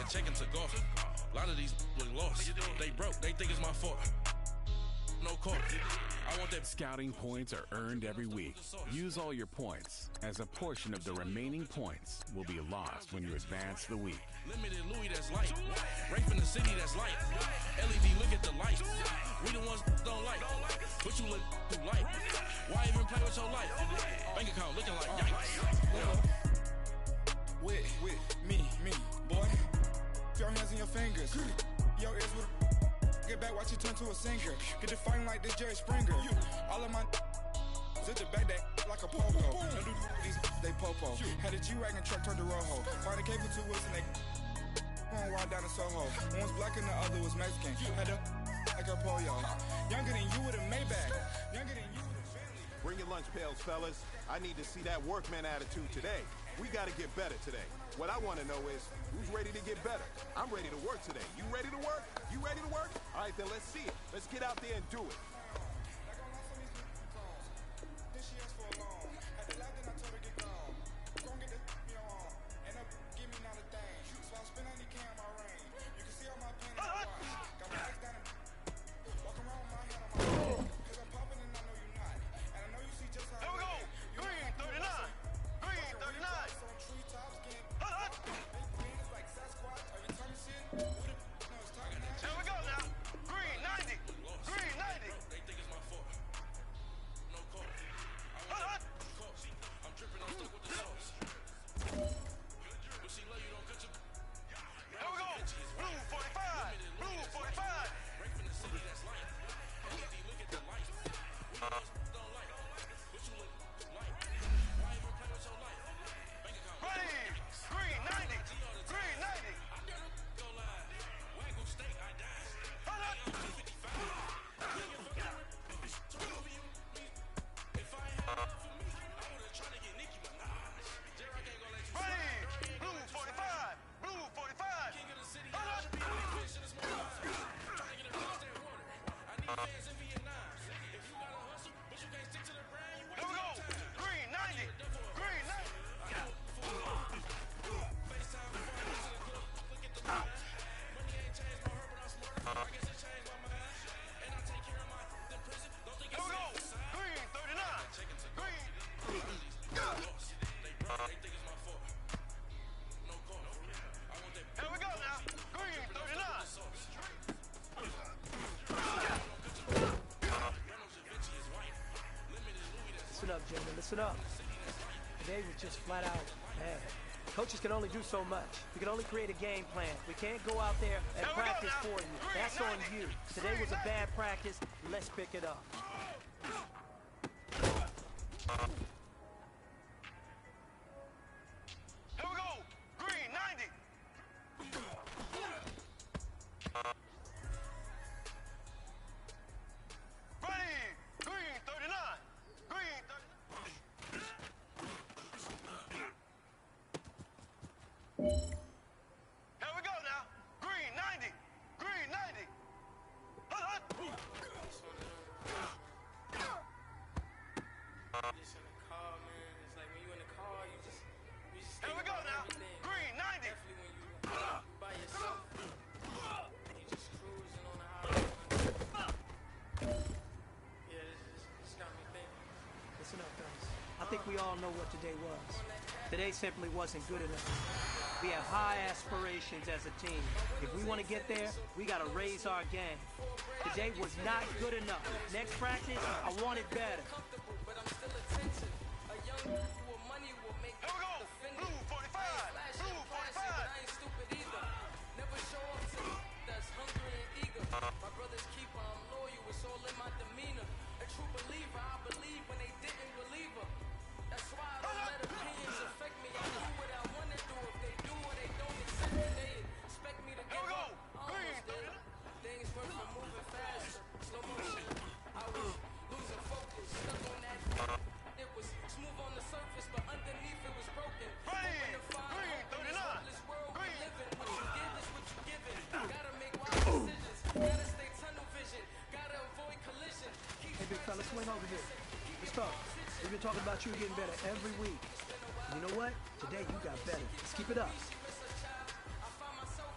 check into golf. A lot of these look lost. They broke, they think it's my fault. No call. I want that. Scouting points are earned every week. Use all your points, as a portion of the remaining points will be lost when you advance the week. Limited Louis that's light. Rape in the city that's light. LED, look at the light. We the ones don't like. But you look too light. Why even play with your life? Bank account looking like yikes. With me, boy. Your hands and your fingers. Your ears with get back, watch you turn to a singer. Get the fighting like this Jerry Springer. All of my zip the back that like a popo. Don't do these, they popo. Had a G-Wagon truck turned to Rojo. Find a cable 2 wheels and they going wild down in Soho. One was black and the other was Mexican. Had a like a pollo. Younger than you with a Maybach. Younger than you with a Bentley. Bring your lunch pails, fellas. I need to see that workman attitude today. We got to get better today. What I want to know is, who's ready to get better? I'm ready to work today. You ready to work? You ready to work? All right, then let's see it. Let's get out there and do it. Listen up, gentlemen, listen up. Today was just flat out bad. Coaches can only do so much. We can only create a game plan. We can't go out there and practice for you. That's on you. Today was a bad practice. Let's pick it up. Here we go! Green, 90! Ready! Green, 39! Green, 39! Here we go now! Green, 90! Green, 90! Just in the car, man. It's like when you in the car, you just here we go now! Everything. Green, 90! Definitely when you by yourself, you just cruising on the highway. Yeah, this got me thinking. Listen up, guys. I think we all know what today was. Today simply wasn't good enough. We have high aspirations as a team. If we want to get there, we got to raise our game. Today was not good enough. Next practice, I want it better. Here we go! Blue 45! Blue 45! Never show up to that's hungry and eager. My brother's keeper, I'm loyal, it's all in my demeanor. A true believer, I believe when they didn't believe her. That's why I don't let opinions affect me. I do what I want to do. If they do or they don't accept me, they expect me to give up. Almost there. Things went from moving fast to slow motion. I was losing focus, stuck on that. It was smooth on the surface, but underneath it was broken. Green, 39! Green! What you give is what you give it. Gotta make wise decisions. Gotta stay tunnel vision. Gotta avoid collision. Hey, big fella, swing over here. Let's talk. We've been talking about you getting better every week. And you know what? Today you got better. Let's keep it up. I find myself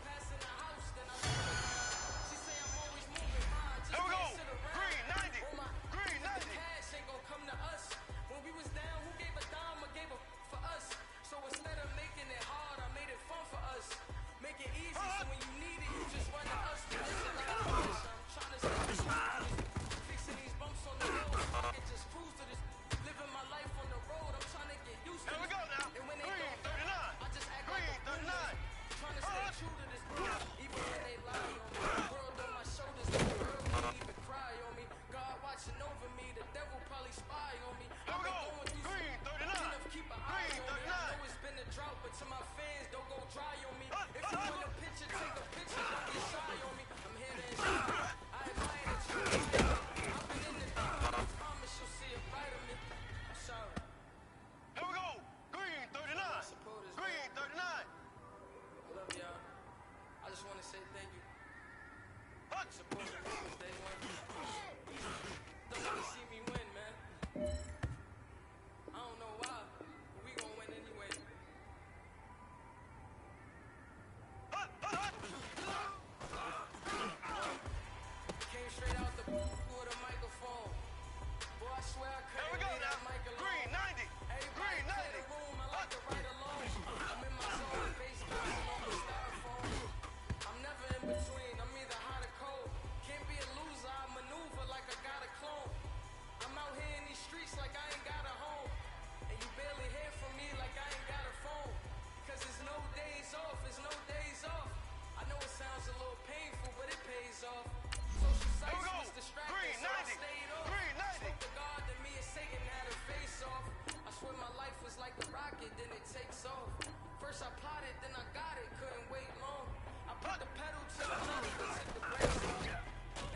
rocket, then it takes off. First I plotted, then I got it, couldn't wait long. I put the pedal to the metal, but took the brakes off.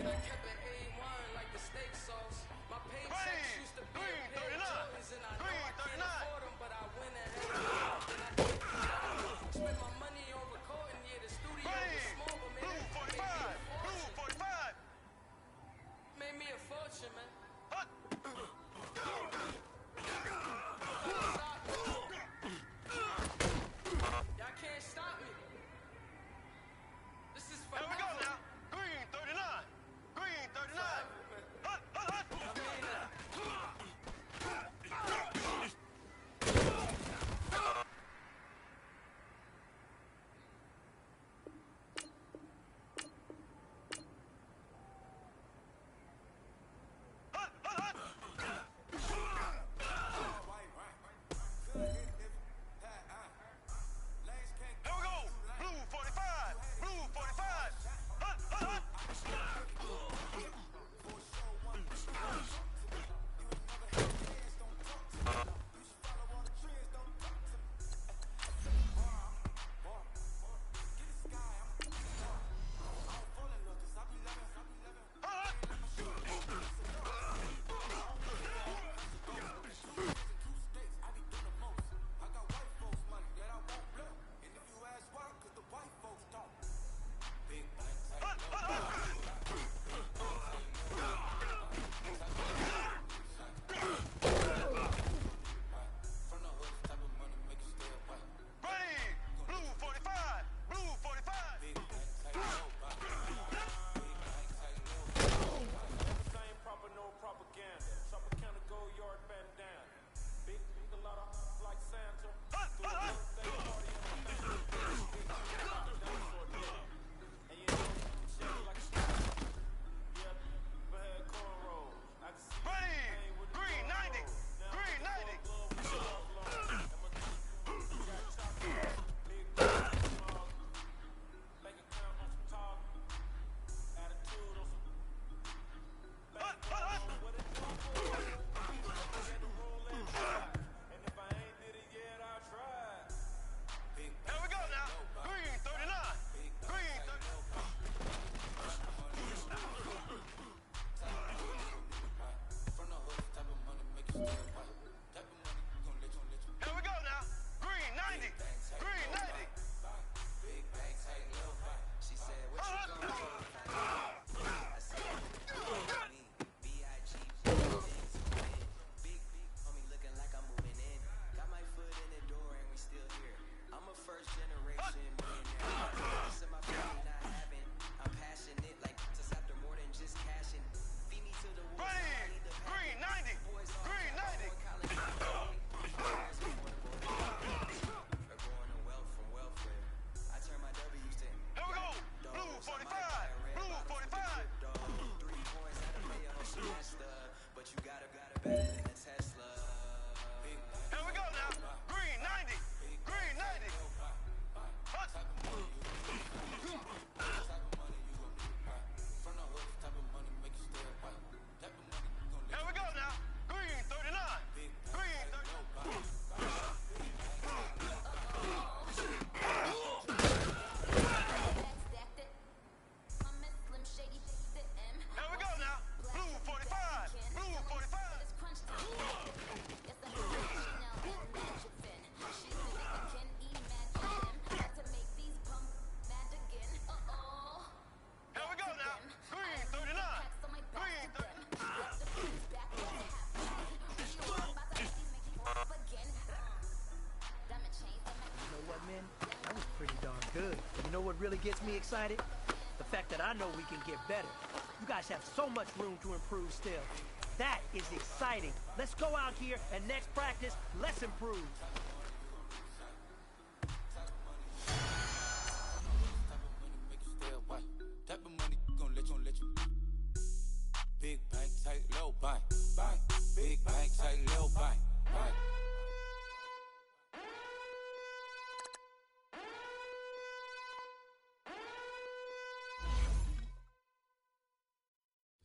And I kept it A1 like the steak sauce. My paychecks used to be a pair of Jordans, and I know I can't afford them, but I went ahead and spent my money on recording. Yeah, the studio was small, but man, made me a fortune, man. Y'all can't stop me. This is forever. Here we go now. Green 39. Green 39. Here we go. Blue 45. Blue 45. Good. You know what really gets me excited? The fact that I know we can get better. You guys have so much room to improve still. That is exciting. Let's go out here and next practice, let's improve. Big bank, tight, low bank, bank. Big bank, tight, low bank, bank.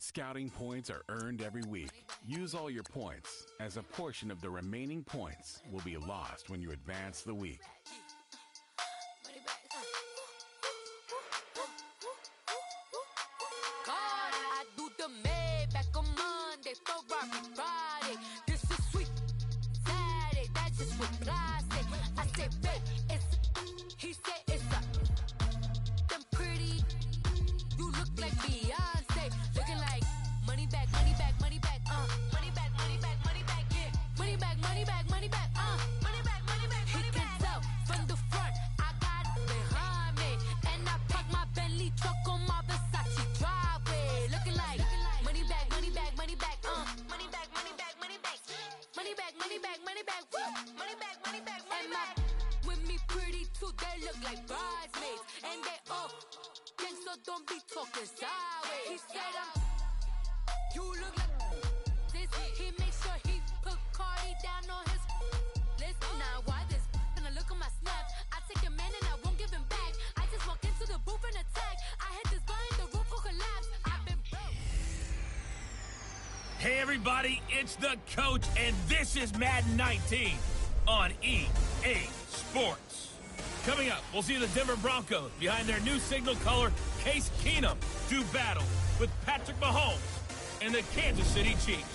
Scouting points are earned every week. Use all your points, as a portion of the remaining points will be lost when you advance the week. Hey everybody, it's the coach, and this is Madden 19 on EA Sports. Coming up, we'll see the Denver Broncos behind their new signal color, Case Keenum, do battle with Patrick Mahomes and the Kansas City Chiefs.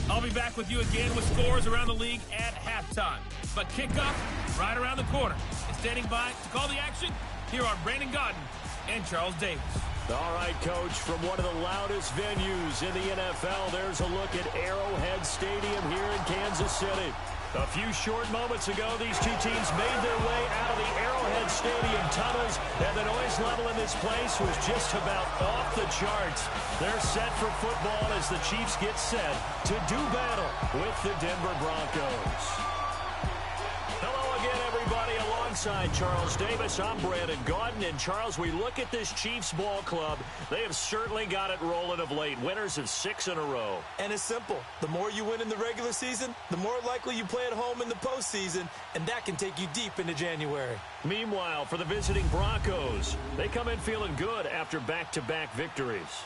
I'll be back with you again with scores around the league at halftime. But kickoff right around the corner. And standing by to call the action, here are Brandon Gaudin and Charles Davis. All right, Coach, from one of the loudest venues in the NFL, there's a look at Arrowhead Stadium here in Kansas City. A few short moments ago, these two teams made their way out of the Arrowhead Stadium tunnels, and the noise level in this place was just about off the charts. They're set for football as the Chiefs get set to do battle with the Denver Broncos. Hello again, everybody. Alongside Charles Davis, I'm Brandon Gaudin. And Charles, we look at this Chiefs ball club. They have certainly got it rolling of late. Winners of 6 in a row. And it's simple. The more you win in the regular season, the more likely you play at home in the postseason, and that can take you deep into January. Meanwhile, for the visiting Broncos, they come in feeling good after back-to-back victories.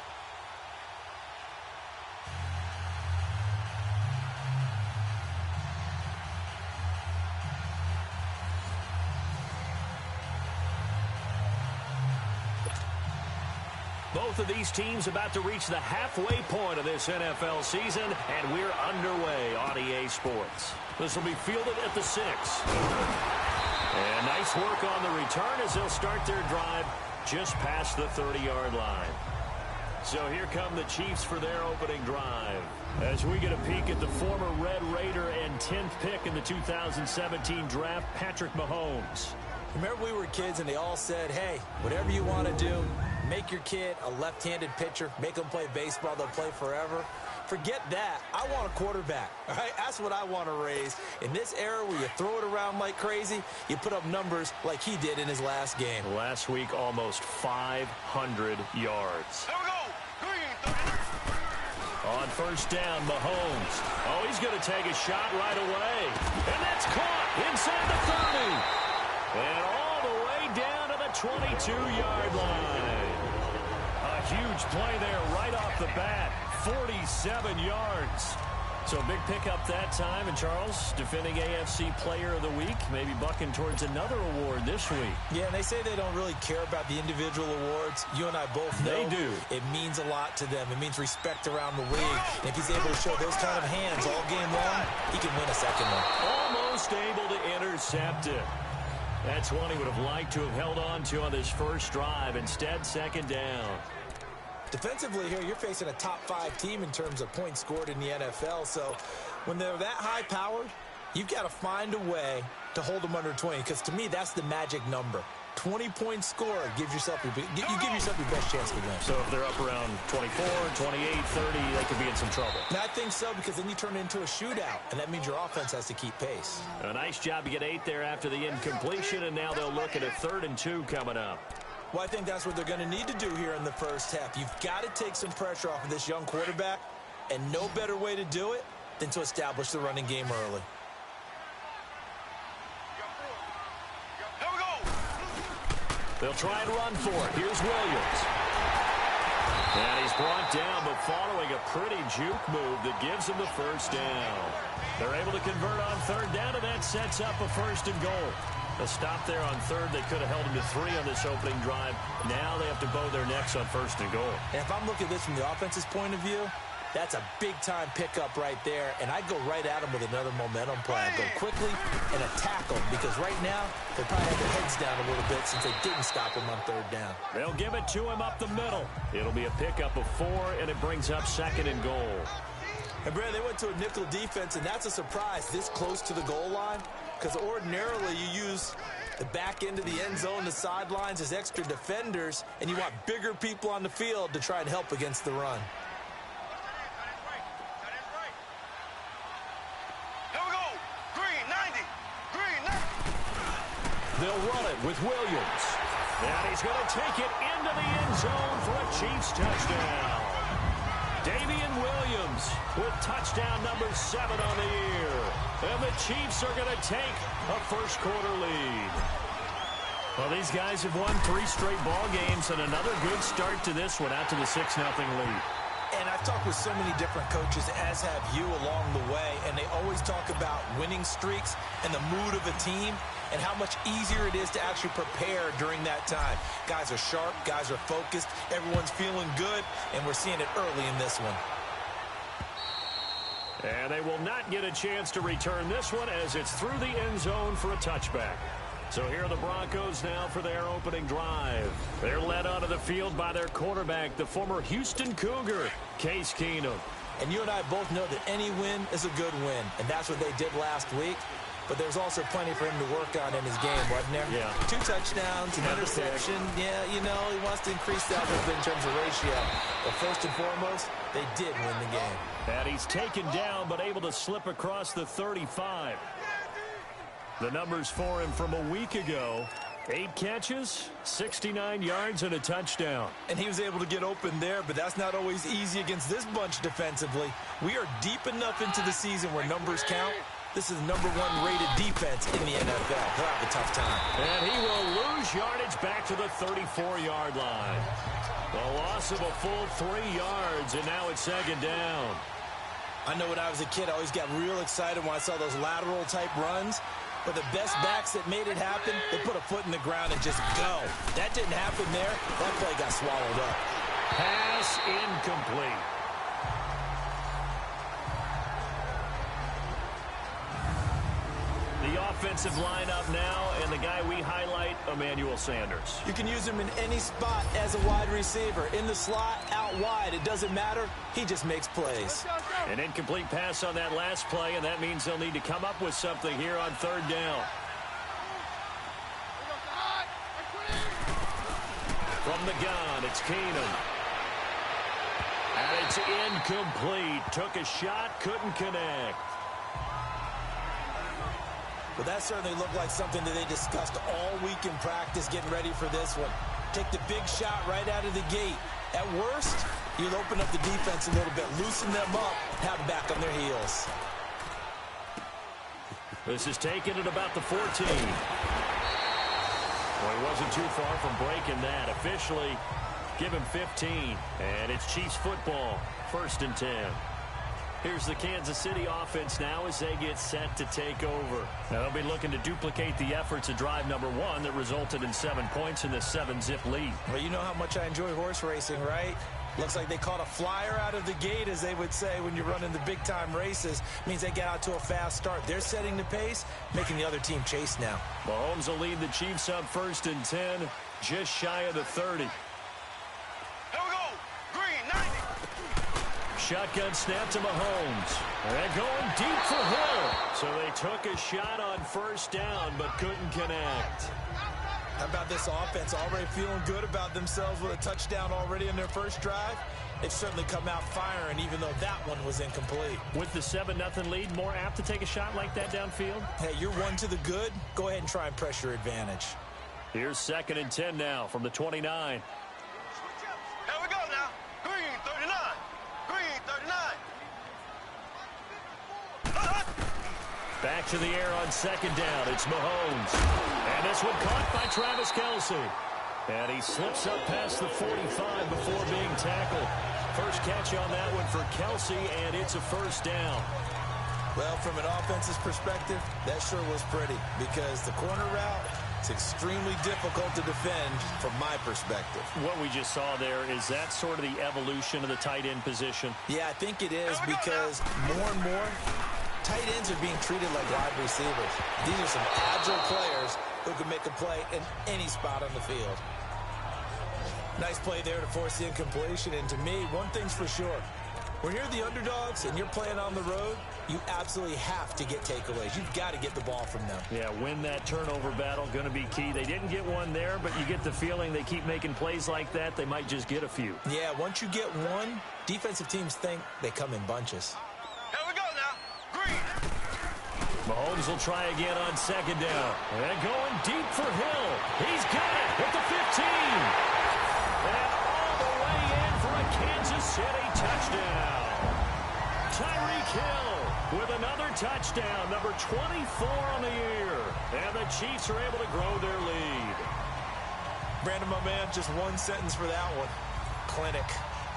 Both of these teams about to reach the halfway point of this NFL season, and we're underway on EA Sports. This will be fielded at the 6. And nice work on the return as they'll start their drive just past the 30-yard line. So here come the Chiefs for their opening drive. As we get a peek at the former Red Raider and 10th pick in the 2017 draft, Patrick Mahomes. Remember we were kids and they all said, hey, whatever you want to do, make your kid a left-handed pitcher, make them play baseball, they'll play forever. Forget that. I want a quarterback, all right? That's what I want to raise. In this era where you throw it around like crazy, you put up numbers like he did in his last game. Last week, almost 500 yards. There we go. Green. On first down, Mahomes. Oh, he's going to take a shot right away. And that's caught inside the 30. And all the way down to the 22-yard line. A huge play there right off the bat. 47 yards. So a big pickup that time. And Charles, defending AFC Player of the Week, maybe bucking towards another award this week. Yeah, and they say they don't really care about the individual awards. You and I both know they do. It means a lot to them. It means respect around the league. And if he's able to show those kind of hands all game long, he can win a second one. Almost able to intercept it. That's one he would have liked to have held on to on this first drive. Instead, second down. Defensively here, you're facing a top-5 team in terms of points scored in the NFL. So when they're that high-powered, you've got to find a way to hold them under 20. Because to me, that's the magic number. 20 points scored gives yourself you give yourself your best chance to win. So if they're up around 24, 28, 30, they could be in some trouble. And I think so, because then you turn it into a shootout, and that means your offense has to keep pace. A nice job to get 8 there after the incompletion, and now they'll look at a 3rd and 2 coming up. Well, I think that's what they're going to need to do here in the first half. You've got to take some pressure off of this young quarterback, and no better way to do it than to establish the running game early. They'll try and run for it. Here's Williams. And he's brought down, but following a pretty juke move that gives him the first down. They're able to convert on third down, and that sets up a first and goal. A stop there on third. They could have held him to 3 on this opening drive. Now they have to bow their necks on first and goal. And if I'm looking at this from the offense's point of view, that's a big-time pickup right there, and I'd go right at him with another momentum plan. Go quickly and attack him, because right now they probably have their heads down a little bit since they didn't stop him on third down. They'll give it to him up the middle. It'll be a pickup of 4, and it brings up second and goal. And, Brad, they went to a nickel defense, and that's a surprise this close to the goal line, because ordinarily you use the back end of the end zone, the sidelines as extra defenders, and you want bigger people on the field to try and help against the run. They'll run it with Williams. And he's going to take it into the end zone for a Chiefs touchdown. Damian Williams with touchdown number 7 on the year. And the Chiefs are going to take a first quarter lead. Well, these guys have won 3 straight ball games and another good start to this one out to the 6-0 lead. And I've talked with so many different coaches, as have you along the way, and they always talk about winning streaks and the mood of a team and how much easier it is to actually prepare during that time. Guys are sharp, guys are focused, everyone's feeling good, and we're seeing it early in this one. And they will not get a chance to return this one as it's through the end zone for a touchback. So here are the Broncos now for their opening drive. They're led onto the field by their quarterback, the former Houston Cougar, Case Keenum. And you and I both know that any win is a good win, and that's what they did last week. But there's also plenty for him to work on in his game, wasn't there? Yeah. 2 touchdowns, an interception. Yeah, you know, he wants to increase that a little bit in terms of ratio. But first and foremost, they did win the game. And he's taken down, but able to slip across the 35. The numbers for him from a week ago: 8 catches, 69 yards, and a touchdown. And he was able to get open there, but that's not always easy against this bunch defensively. We are deep enough into the season where numbers count. This is number 1 rated defense in the NFL. He'll have a tough time. And he will lose yardage back to the 34-yard line. The loss of a full 3 yards, and now it's second down. I know when I was a kid, I always got real excited when I saw those lateral-type runs. But the best backs that made it happen, they put a foot in the ground and just go. That didn't happen there. That play got swallowed up. Pass incomplete. The offensive lineup now, and the guy we highlight, Emmanuel Sanders. You can use him in any spot as a wide receiver. In the slot, out wide, it doesn't matter. He just makes plays. An incomplete pass on that last play, and that means they'll need to come up with something here on third down. From the gun, it's Keenum. And it's incomplete. Took a shot, couldn't connect. Well, that certainly looked like something that they discussed all week in practice getting ready for this one. Take the big shot right out of the gate. At worst, you'll open up the defense a little bit, loosen them up, have them back on their heels. This is taken at about the 14. Well, he wasn't too far from breaking that. Officially, give him 15. And it's Chiefs football, 1st and 10. Here's the Kansas City offense now as they get set to take over. Now they'll be looking to duplicate the efforts of drive number 1 that resulted in 7 points in this 7-zip lead. Well, you know how much I enjoy horse racing, right? Looks like they caught a flyer out of the gate, as they would say when you're running the big-time races. Means they get out to a fast start. They're setting the pace, making the other team chase now. Mahomes will lead the Chiefs up 1st and 10, just shy of the 30. Here we go. Green, 90. Shotgun snap to Mahomes. And going deep for Hill. So they took a shot on 1st down, but couldn't connect. How about this offense already feeling good about themselves with a touchdown already in their first drive? They've certainly come out firing, even though that one was incomplete. With the 7-0 lead, more apt to take a shot like that downfield? Hey, you're 1 to the good. Go ahead and try and press your advantage. Here's 2nd and 10 now from the 29. Here we go now. Green, 39. Green, 39. Back to the air on 2nd down. It's Mahomes. And this one caught by Travis Kelce. And he slips up past the 45 before being tackled. First catch on that one for Kelsey, and it's a first down. Well, from an offensive perspective, that sure was pretty because the corner route is extremely difficult to defend from my perspective. What we just saw there, is that sort of the evolution of the tight end position? Yeah, I think it is because more and more, tight ends are being treated like wide receivers. These are some agile players who can make a play in any spot on the field. Nice play there to force the incompletion. And to me, one thing's for sure. When you're the underdogs and you're playing on the road, you absolutely have to get takeaways. You've got to get the ball from them. Yeah, win that turnover battle, going to be key. They didn't get one there, but you get the feeling they keep making plays like that, they might just get a few. Yeah, once you get one, defensive teams think they come in bunches. Here we go now. Green. Mahomes will try again on second down. And going deep for Hill. He's got it at the 15. And all the way in for a Kansas City touchdown. Tyreek Hill with another touchdown, number 24 on the year. And the Chiefs are able to grow their lead. Brandon, my man, just one sentence for that one. Clinic.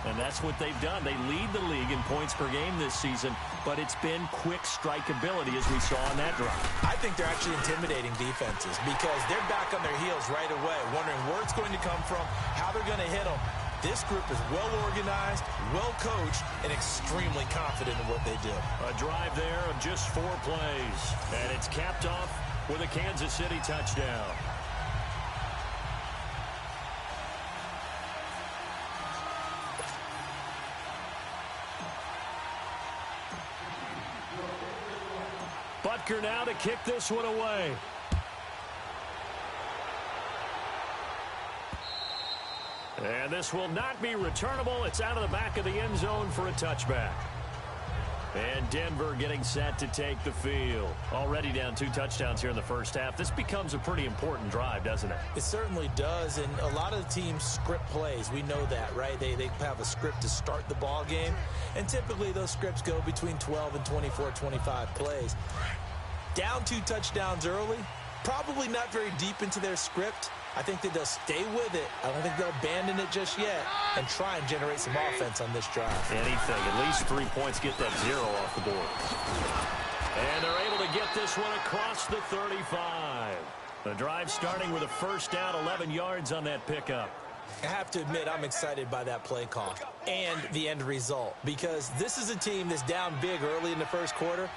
And that's what they've done. They lead the league in points per game this season, but it's been quick strikeability as we saw on that drive. I think they're actually intimidating defenses because they're back on their heels right away, wondering where it's going to come from, how they're going to hit them. This group is well-organized, well-coached, and extremely confident in what they do. A drive there of just 4 plays, and it's capped off with a Kansas City touchdown. Butker now to kick this one away. And this will not be returnable. It's out of the back of the end zone for a touchback. And Denver getting set to take the field. Already down 2 touchdowns here in the first half. This becomes a pretty important drive, doesn't it? It certainly does, and a lot of the teams script plays. We know that, right? They have a script to start the ball game, and typically those scripts go between 12 and 24, 25 plays. Down 2 touchdowns early, probably not very deep into their script. I think that they'll stay with it. I don't think they'll abandon it just yet and try and generate some offense on this drive. Anything. At least 3 points, get that 0 off the board. And they're able to get this one across the 35. The drive starting with a first down, 11 yards on that pickup. I have to admit, I'm excited by that play call and the end result because this is a team that's down big early in the first quarter.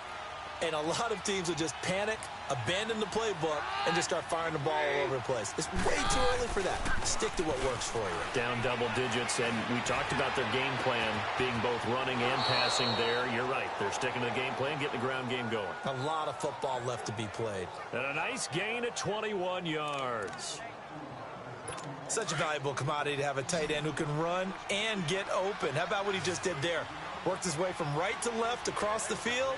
And a lot of teams will just panic, abandon the playbook, and just start firing the ball all over the place. It's way too early for that. Stick to what works for you. Down double digits, and we talked about their game plan being both running and passing there. You're right. They're sticking to the game plan, getting the ground game going. A lot of football left to be played. And a nice gain of 21 yards. Such a valuable commodity to have a tight end who can run and get open. How about what he just did there? Worked his way from right to left across the field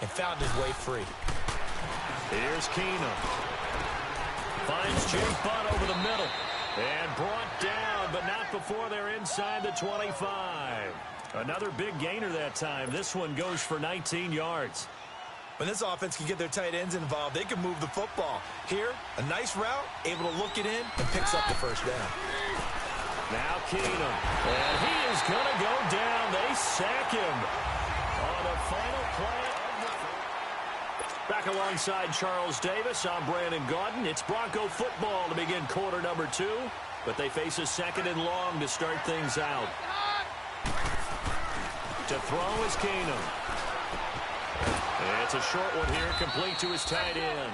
and found his way free. Here's Keenum. Finds Jake Butt over the middle. And brought down, but not before they're inside the 25. Another big gainer that time. This one goes for 19 yards. When this offense can get their tight ends involved, they can move the football. Here, a nice route, able to look it in, and picks up the first down. Now Keenum. And he is going to go down. They sack him on the final play. Back alongside Charles Davis, I'm Brandon Gaudin. It's Bronco football to begin quarter number 2, but they face a second and long to start things out. To throw is Keenum. It's a short one here, complete to his tight end.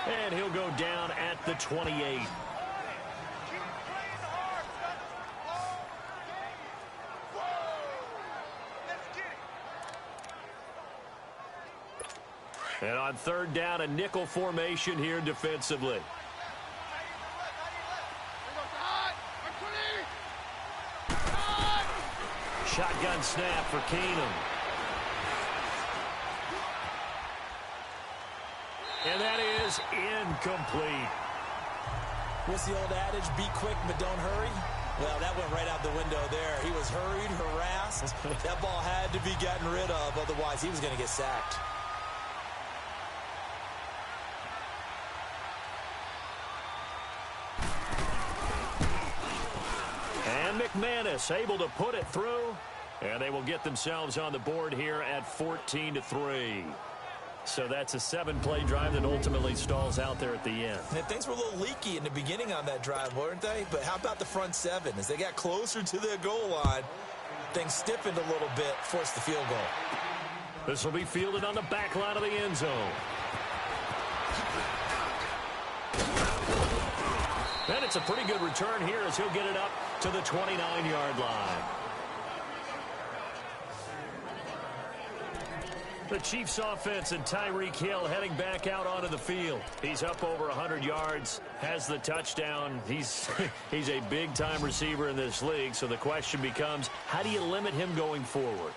And he'll go down at the 28. And on third down, a nickel formation here defensively. Shotgun snap for Keenum. And that is incomplete. What's the old adage? Be quick, but don't hurry. Well, that went right out the window there. He was hurried, harassed. That ball had to be gotten rid of, otherwise he was going to get sacked. McManus able to put it through, and they will get themselves on the board here at 14-3. So that's a 7-play drive that ultimately stalls out there at the end. And things were a little leaky in the beginning on that drive, weren't they? But how about the front seven? As they got closer to their goal line, things stiffened a little bit, forced the field goal. This will be fielded on the back line of the end zone. And it's a pretty good return here as he'll get it up to the 29-yard line. The Chiefs offense and Tyreek Hill heading back out onto the field. He's up over 100 yards, has the touchdown. He's a big-time receiver in this league, so the question becomes, how do you limit him going forward?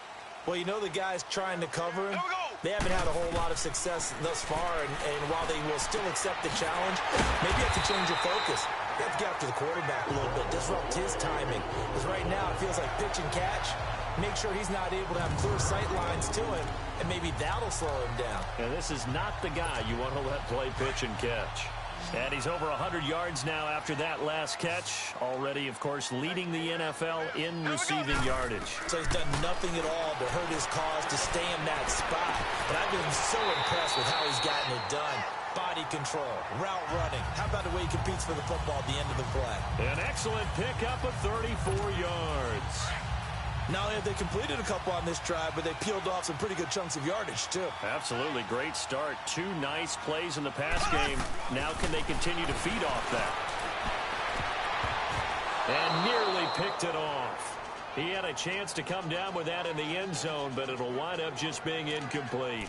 Well, you know the guys trying to cover him, they haven't had a whole lot of success thus far, and while they will still accept the challenge, maybe you have to change your focus. You have to get after the quarterback a little bit, disrupt his timing. Because right now it feels like pitch and catch. Make sure he's not able to have clear sight lines to him, and maybe that'll slow him down. And this is not the guy you want to let play pitch and catch. And he's over 100 yards now after that last catch. Already, of course, leading the NFL in receiving yardage. So he's done nothing at all to hurt his cause to stay in that spot. But I've been so impressed with how he's gotten it done. Body control, route running. How about the way he competes for the football at the end of the play? An excellent pickup of 34 yards. Not only have they completed a couple on this drive, but they peeled off some pretty good chunks of yardage, too. Absolutely. Great start. 2 nice plays in the pass game. Now can they continue to feed off that? And nearly picked it off. He had a chance to come down with that in the end zone, but it'll wind up just being incomplete.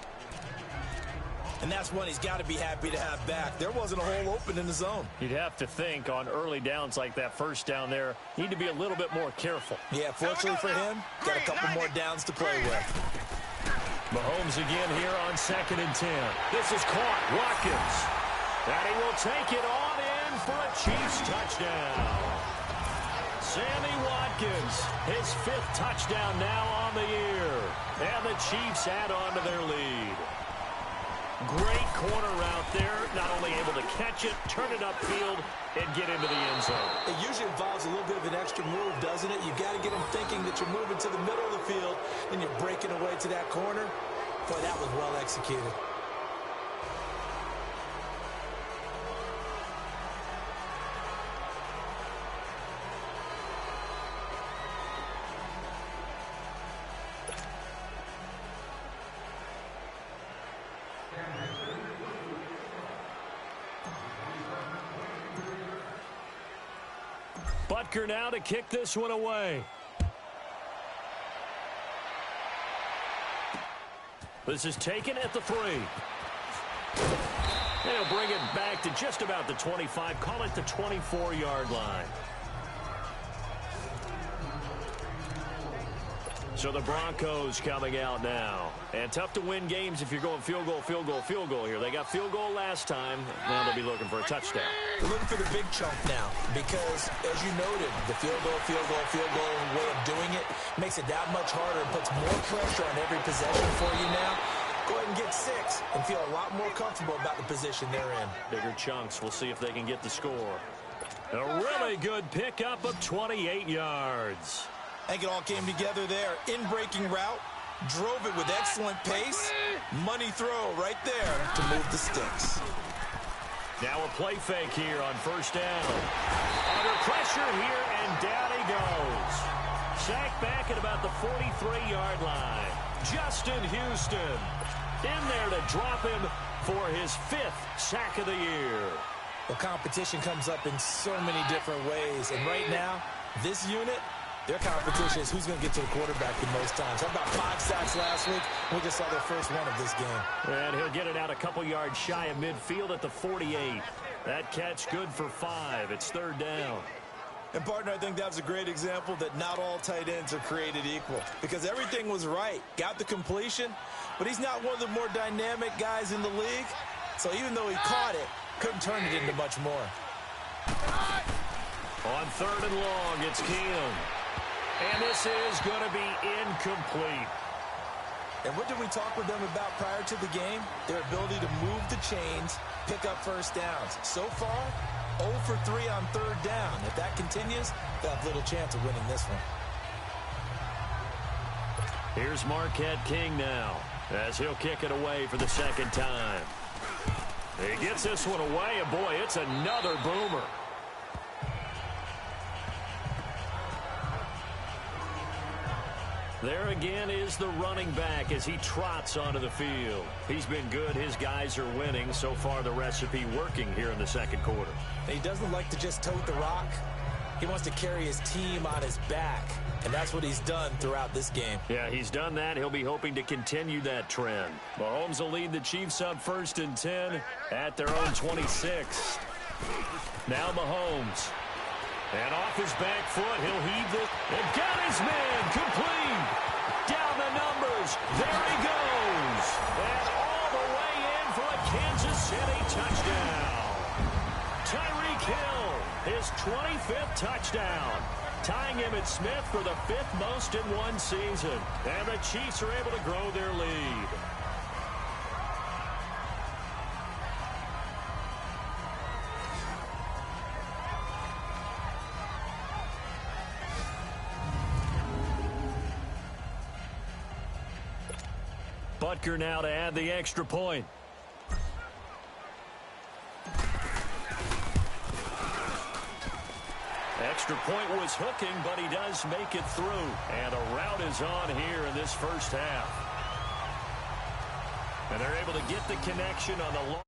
And that's one he's got to be happy to have back. There wasn't a hole open in the zone. You'd have to think on early downs like that first down there, need to be a little bit more careful. Yeah, fortunately for him, got a couple more downs to play with. Mahomes again here on 2nd and 10. This is caught. Watkins. And he will take it on in for a Chiefs touchdown. Sammy Watkins, his 5th touchdown now on the year. And the Chiefs add on to their lead. Great corner route there, not only able to catch it, turn it upfield, and get into the end zone. It usually involves a little bit of an extra move, doesn't it? You've got to get them thinking that you're moving to the middle of the field, and you're breaking away to that corner. Boy, that was well executed. Butker now to kick this one away. This is taken at the 3. They'll bring it back to just about the 25. Call it the 24-yard line. So the Broncos coming out now. And tough to win games if you're going field goal, field goal, field goal here. They got field goal last time. Now they'll be looking for a touchdown. They're looking for the big chunk now because, as you noted, the field goal way of doing it makes it that much harder and puts more pressure on every possession for you now. Go ahead and get 6 and feel a lot more comfortable about the position they're in. Bigger chunks. We'll see if they can get the score. A really good pickup of 28 yards. I think it all came together there. In-breaking route, drove it with excellent pace. Money throw right there to move the sticks. Now a play fake here on 1st down. Under pressure here, and down he goes. Sacked back at about the 43-yard line. Justin Houston in there to drop him for his 5th sack of the year. The competition comes up in so many different ways. And right now, this unit, their competition is who's going to get to the quarterback the most times. How about 5 sacks last week? We just saw their first one of this game. And he'll get it out a couple yards shy of midfield at the 48. That catch good for 5. It's 3rd down. And, partner, I think that was a great example that not all tight ends are created equal. Because everything was right. Got the completion, but he's not one of the more dynamic guys in the league. So even though he caught it, couldn't turn it into much more. On 3rd and long, it's Keenum. And this is going to be incomplete. And what did we talk with them about prior to the game? Their ability to move the chains, pick up 1st downs. So far, 0 for 3 on third down. If that continues, they'll have little chance of winning this one. Here's Marquette King now, as he'll kick it away for the second time. He gets this one away, and boy, it's another boomer. There again is the running back as he trots onto the field. He's been good. His guys are winning. So far, the recipe working here in the second quarter. He doesn't like to just tote the rock. He wants to carry his team on his back, and that's what he's done throughout this game. Yeah, he's done that. He'll be hoping to continue that trend. Mahomes will lead the Chiefs up 1st and 10 at their own 26. Now Mahomes. And off his back foot, he'll heave it. And got his man complete. Down the numbers. There he goes. And all the way in for a Kansas City touchdown. Tyreek Hill, his 25th touchdown. Tying Emmitt Smith for the 5th most in one season. And the Chiefs are able to grow their lead. Butker now to add the extra point. Extra point was hooking, but he does make it through. And a rout is on here in this first half. And they're able to get the connection on the long.